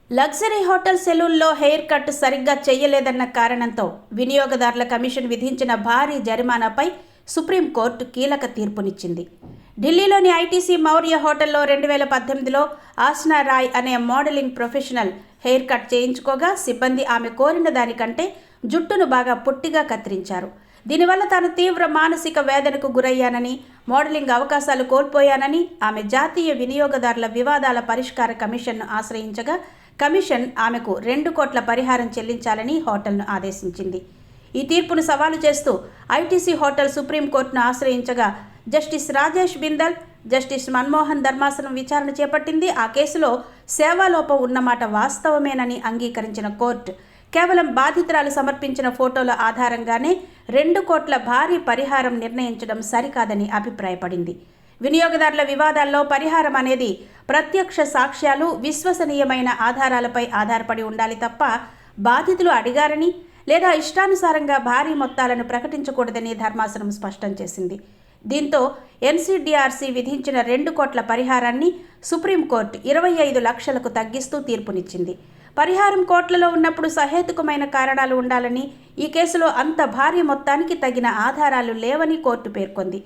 Luxury hotel సెలూన్లో hair cut సరిగ్గా చేయలేదన్న కారణంతో వినియోగదారుల కమిషన్ విధించిన భారీ జరిమానాపై సుప్రీంకోర్టు కీలక తీర్పునిచ్చింది. ఢిల్లీలోని ఐటీసీ మౌర్య హోటల్లో 2018లో ఆస్నా రాయ్ అనే మోడలింగ్ ప్రొఫెషనల్ హెయిర్ కట్ చేయించుకోగా సిబ్బంది ఆమె కోరిన దానికంటే జుట్టును బాగా పొట్టిగా కత్తిరించారు. దీనివల్ల తాను తీవ్ర మానసిక వేదనకు గురయ్యానని, మోడలింగ్ అవకాశాలు కోల్పోయానని ఆమె జాతీయ వినియోగదారుల వివాదాల పరిష్కార కమిషన్ను ఆశ్రయించగా కమిషన్ ఆమెకు 2 కోట్ల పరిహారం చెల్లించాలని హోటల్ను ఆదేశించింది. ఈ తీర్పును సవాలు చేస్తూ ఐటీసీ హోటల్ సుప్రీంకోర్టును ఆశ్రయించగా జస్టిస్ రాజేష్ బిందల్, జస్టిస్ మన్మోహన్ ధర్మాసనం విచారణ చేపట్టింది. ఆ కేసులో సేవాలోపం ఉన్నమాట వాస్తవమేనని అంగీకరించిన కోర్టు కేవలం బాధితురాలు సమర్పించిన ఫోటోల ఆధారంగానే 2 కోట్ల భారీ పరిహారం నిర్ణయించడం సరికాదని అభిప్రాయపడింది. వినియోగదారుల వివాదాల్లో పరిహారం అనేది ప్రత్యక్ష సాక్ష్యాలు, విశ్వసనీయమైన ఆధారాలపై ఆధారపడి ఉండాలి తప్ప బాధితులు అడిగారని లేదా ఇష్టానుసారంగా భారీ మొత్తాలను ప్రకటించకూడదని ధర్మాసనం స్పష్టం చేసింది. దీంతో ఎన్సీడీఆర్సీ విధించిన 2 కోట్ల పరిహారాన్ని సుప్రీంకోర్టు 25 లక్షలకు తగ్గిస్తూ తీర్పునిచ్చింది. పరిహారం కోట్లలో ఉన్నప్పుడు సహేతుకమైన కారణాలు ఉండాలని, ఈ కేసులో అంత భారీ మొత్తానికి తగిన ఆధారాలు లేవని కోర్టు పేర్కొంది.